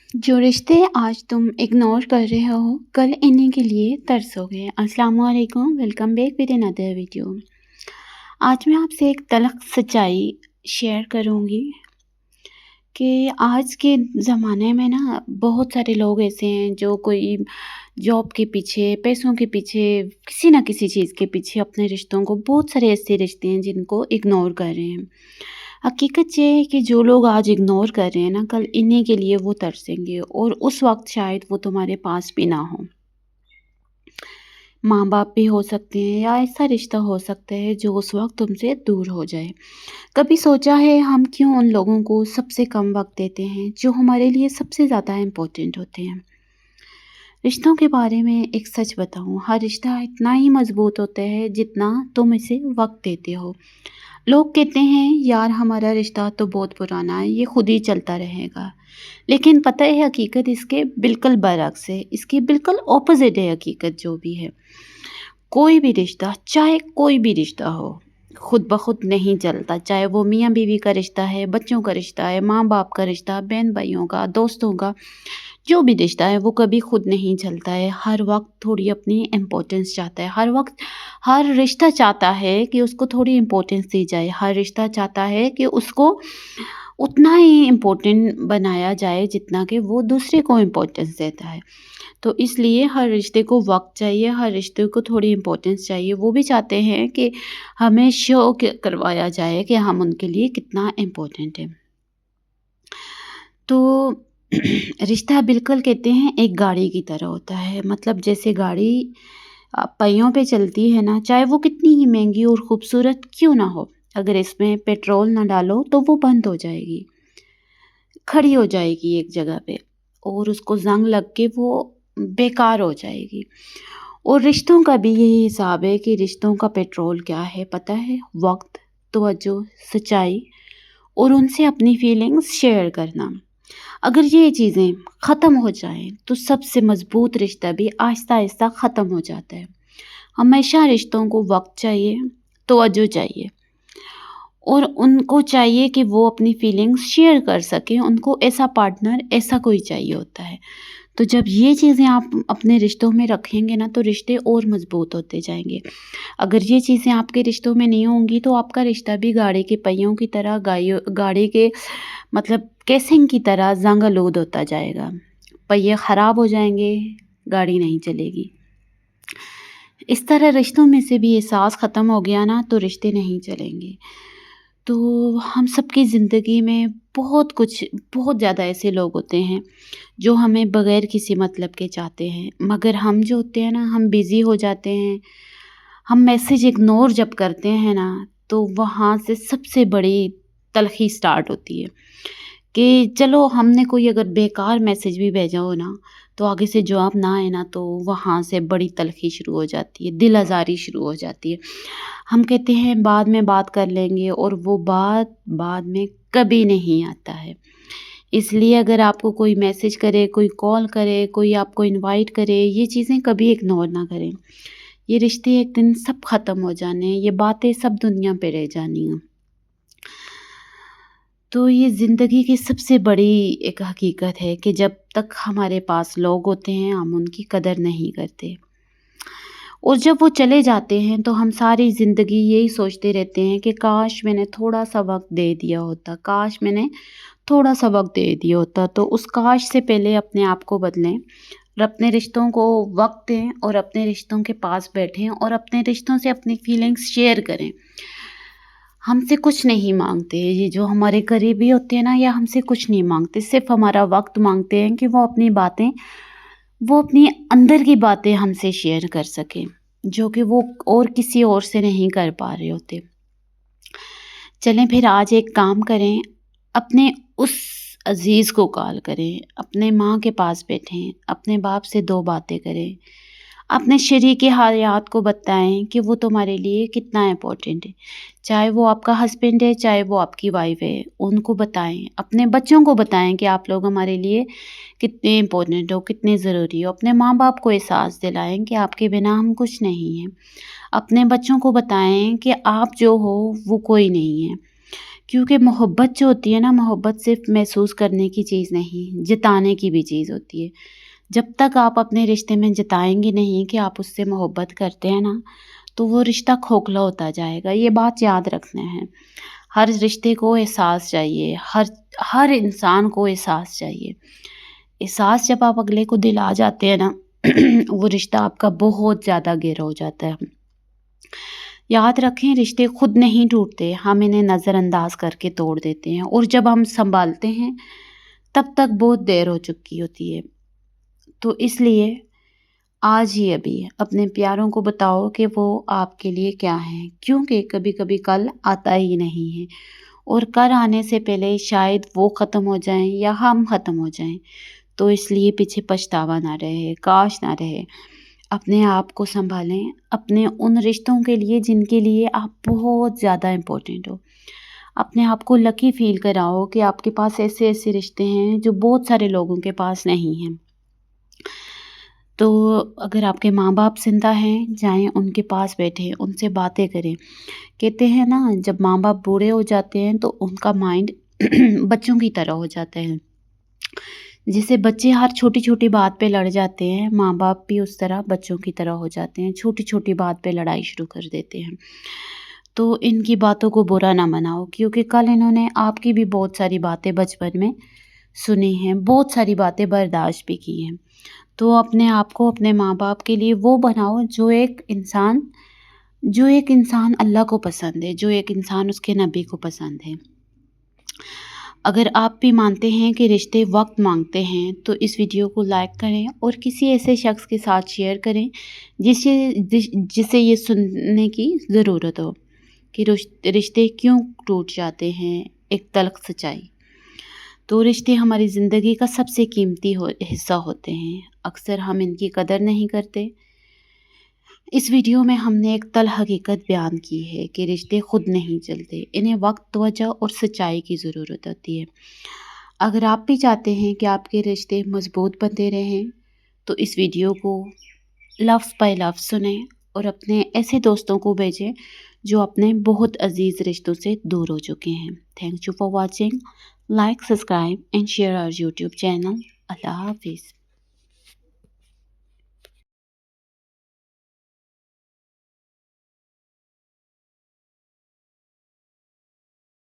जो रिश्ते आज तुम इग्नोर कर रहे हो कल इन्हीं के लिए तरसोगे। अस्सलाम वालेकुम, welcome back with another video. आज मैं आपसे एक तलख सच्चाई शेयर करूँगी कि आज के ज़माने में ना बहुत सारे लोग ऐसे हैं जो कोई जॉब के पीछे, पैसों के पीछे, किसी ना किसी चीज़ के पीछे अपने रिश्तों को, बहुत सारे ऐसे रिश्ते हैं जिनको इग्नोर कर रहे हैं। हकीकत ये है कि जो लोग आज इग्नोर कर रहे हैं ना, कल इन्हीं के लिए वो तरसेंगे और उस वक्त शायद वो तुम्हारे पास भी ना हो। माँ बाप भी हो सकते हैं या ऐसा रिश्ता हो सकता है जो उस वक्त तुमसे दूर हो जाए। कभी सोचा है हम क्यों उन लोगों को सबसे कम वक्त देते हैं जो हमारे लिए सबसे ज़्यादा इम्पोर्टेंट होते हैं। रिश्तों के बारे में एक सच बताऊं, हर रिश्ता इतना ही मजबूत होता है जितना तुम इसे वक्त देते हो। लोग कहते हैं यार हमारा रिश्ता तो बहुत पुराना है, ये खुद ही चलता रहेगा। लेकिन पता है हकीकत इसके बिल्कुल बरअक्स है, इसकी बिल्कुल ऑपोजिट है हकीकत जो भी है। कोई भी रिश्ता, चाहे कोई भी रिश्ता हो, खुद ब खुद नहीं चलता। चाहे वो मियाँ बीवी का रिश्ता है, बच्चों का रिश्ता है, माँ बाप का रिश्ता, बहन भाइयों का, दोस्तों का, जो भी रिश्ता है वो कभी खुद नहीं चलता है। हर वक्त थोड़ी अपनी इम्पोर्टेंस चाहता है। हर वक्त हर रिश्ता चाहता है कि उसको थोड़ी इम्पोर्टेंस दी जाए। हर रिश्ता चाहता है कि उसको उतना ही इम्पोर्टेंट बनाया जाए जितना कि वो दूसरे को इम्पोर्टेंस देता है। तो इसलिए हर रिश्ते को वक्त चाहिए, हर रिश्ते को थोड़ी इम्पोर्टेंस चाहिए। वो भी चाहते हैं कि हमें शो करवाया जाए कि हम उनके लिए कितना इम्पोर्टेंट है। तो रिश्ता बिल्कुल कहते हैं एक गाड़ी की तरह होता है। मतलब जैसे गाड़ी पहियों पे चलती है ना, चाहे वो कितनी ही महंगी और खूबसूरत क्यों ना हो, अगर इसमें पेट्रोल ना डालो तो वो बंद हो जाएगी, खड़ी हो जाएगी एक जगह पे, और उसको जंग लग के वो बेकार हो जाएगी। और रिश्तों का भी यही हिसाब है कि रिश्तों का पेट्रोल क्या है पता है? वक्त, तवज्जो, सच्चाई और उनसे अपनी फीलिंग्स शेयर करना। अगर ये चीज़ें ख़त्म हो जाएं तो सबसे मज़बूत रिश्ता भी आहिस्ता आहिस्ता ख़त्म हो जाता है। हमेशा रिश्तों को वक्त चाहिए, तवज्जो चाहिए, और उनको चाहिए कि वो अपनी फीलिंग्स शेयर कर सकें। उनको ऐसा पार्टनर, ऐसा कोई चाहिए होता है। तो जब ये चीज़ें आप अपने रिश्तों में रखेंगे ना, तो रिश्ते और मज़बूत होते जाएंगे। अगर ये चीज़ें आपके रिश्तों में नहीं होंगी तो आपका रिश्ता भी गाड़ी के पहियों की तरह, गाड़ी के मतलब केसिंग की तरह जंग आलूद होता जाएगा। पहिए ख़राब हो जाएंगे, गाड़ी नहीं चलेगी। इस तरह रिश्तों में से भी एहसास ख़त्म हो गया ना, तो रिश्ते नहीं चलेंगे। तो हम सबकी ज़िंदगी में बहुत कुछ, बहुत ज़्यादा ऐसे लोग होते हैं जो हमें बग़ैर किसी मतलब के चाहते हैं, मगर हम जो होते हैं ना, हम बिज़ी हो जाते हैं। हम मैसेज इग्नोर जब करते हैं ना, तो वहाँ से सबसे बड़ी तलख़ी स्टार्ट होती है कि चलो हमने कोई अगर बेकार मैसेज भी भेजा हो ना, तो आगे से जवाब ना आए ना, तो वहाँ से बड़ी तलख़ी शुरू हो जाती है, दिल आज़ारी शुरू हो जाती है। हम कहते हैं बाद में बात कर लेंगे, और वो बात बाद में कभी नहीं आता है। इसलिए अगर आपको कोई मैसेज करे, कोई कॉल करे, कोई आपको इनवाइट करे, ये चीज़ें कभी इग्नोर ना करें। ये रिश्ते एक दिन सब ख़त्म हो जाने हैं, ये बातें सब दुनिया पे रह जानी हैं। तो ये ज़िंदगी की सबसे बड़ी एक हकीकत है कि जब तक हमारे पास लोग होते हैं हम उनकी कदर नहीं करते, और जब वो चले जाते हैं तो हम सारी ज़िंदगी यही सोचते रहते हैं कि काश मैंने थोड़ा सा वक्त दे दिया होता, काश मैंने थोड़ा सा वक्त दे दिया होता। तो उस काश से पहले अपने आप को बदलें और अपने रिश्तों को वक्त दें, और अपने रिश्तों के पास बैठें और अपने रिश्तों से अपनी फीलिंग्स शेयर करें। हमसे कुछ नहीं मांगते ये जो हमारे करीबी होते हैं ना, या हमसे कुछ नहीं मांगते, सिर्फ हमारा वक्त मांगते हैं कि वो अपनी बातें, वो अपनी अंदर की बातें हमसे शेयर कर सकें, जो कि वो और किसी और से नहीं कर पा रहे होते। चलें फिर आज एक काम करें, अपने उस अज़ीज़ को कॉल करें, अपने माँ के पास बैठें, अपने बाप से 2 बातें करें, अपने शरीके हयात को बताएं कि वो तुम्हारे लिए कितना इम्पोर्टेंट है। चाहे वो आपका हस्बैंड है, चाहे वो आपकी वाइफ है, उनको बताएं। अपने बच्चों को बताएं कि आप लोग हमारे लिए कितने इम्पोर्टेंट हो, कितने ज़रूरी हो। अपने माँ बाप को एहसास दिलाएं कि आपके बिना हम कुछ नहीं हैं। अपने बच्चों को बताएं कि आप जो हो वो कोई नहीं है, کیونکہ محبت جو ہوتی ہے نا، محبت صرف محسوس کرنے کی چیز نہیں، جتانے کی بھی چیز ہوتی ہے۔ جب تک آپ اپنے رشتے میں جتائیں گے نہیں کہ آپ اس سے محبت کرتے ہیں نا، تو وہ رشتہ کھوکھلا ہوتا جائے گا۔ یہ بات یاد رکھنا ہے۔ ہر رشتے کو احساس چاہیے، ہر انسان کو احساس چاہیے۔ احساس جب آپ اگلے کو دلا جاتے ہیں نا، وہ رشتہ آپ کا بہت زیادہ گہرا ہو جاتا ہے۔ یاد رکھیں، رشتے خود نہیں ٹوٹتے، ہم انہیں نظر انداز کر کے توڑ دیتے ہیں، اور جب ہم سنبھالتے ہیں تب تک بہت دیر ہو چکی ہوتی ہے۔ تو اس لیے آج ہی ابھی اپنے پیاروں کو بتاؤ کہ وہ آپ کے لیے کیا ہیں، کیونکہ کبھی کبھی کل آتا ہی نہیں ہے، اور کل آنے سے پہلے شاید وہ ختم ہو جائیں یا ہم ختم ہو جائیں۔ تو اس لیے پیچھے پچھتاوا نہ رہے، کاش نہ رہے۔ اپنے آپ کو سنبھالیں، اپنے ان رشتوں کے لیے جن کے لیے آپ بہت زیادہ امپورٹنٹ ہو۔ اپنے آپ کو لکی فیل کراؤ کہ آپ کے پاس ایسے ایسے رشتے ہیں جو بہت سارے لوگوں کے پاس نہیں ہیں۔ تو اگر آپ کے ماں باپ زندہ ہیں، جائیں ان کے پاس بیٹھیں، ان سے باتیں کریں۔ کہتے ہیں نا، جب ماں باپ بوڑھے ہو جاتے ہیں تو ان کا مائنڈ بچوں کی طرح ہو جاتا ہے۔ جسے بچے ہر چھوٹی چھوٹی بات پہ لڑ جاتے ہیں، ماں باپ بھی اس طرح بچوں کی طرح ہو جاتے ہیں، چھوٹی چھوٹی بات پہ لڑائی شروع کر دیتے ہیں۔ تو ان کی باتوں کو برا نہ مناؤ، کیونکہ کل انہوں نے آپ کی بھی بہت ساری باتیں بچپن میں سنی ہیں، بہت ساری باتیں برداشت بھی کی ہیں۔ تو اپنے آپ کو اپنے ماں باپ کے لیے وہ بناؤ جو ایک انسان اللہ کو پسند ہے، جو ایک انسان اس کے نبی کو پسند ہے۔ اگر آپ بھی مانتے ہیں کہ رشتے وقت مانگتے ہیں تو اس ویڈیو کو لائک کریں اور کسی ایسے شخص کے ساتھ شیئر کریں جسے یہ سننے کی ضرورت ہو کہ رشتے کیوں ٹوٹ جاتے ہیں، ایک تلخ سچائی۔ تو رشتے ہماری زندگی کا سب سے قیمتی حصہ ہوتے ہیں، اکثر ہم ان کی قدر نہیں کرتے۔ اس ویڈیو میں ہم نے ایک تلخ حقیقت بیان کی ہے کہ رشتے خود نہیں چلتے، انہیں وقت، توجہ اور سچائی کی ضرورت ہوتی ہے۔ اگر آپ بھی چاہتے ہیں کہ آپ کے رشتے مضبوط بنتے رہیں تو اس ویڈیو کو لفظ پہ لفظ سنیں اور اپنے ایسے دوستوں کو بھیجیں جو اپنے بہت عزیز رشتوں سے دور ہو چکے ہیں۔ Thank you for watching. Like, subscribe and share our YouTube channel. اللہ حافظ.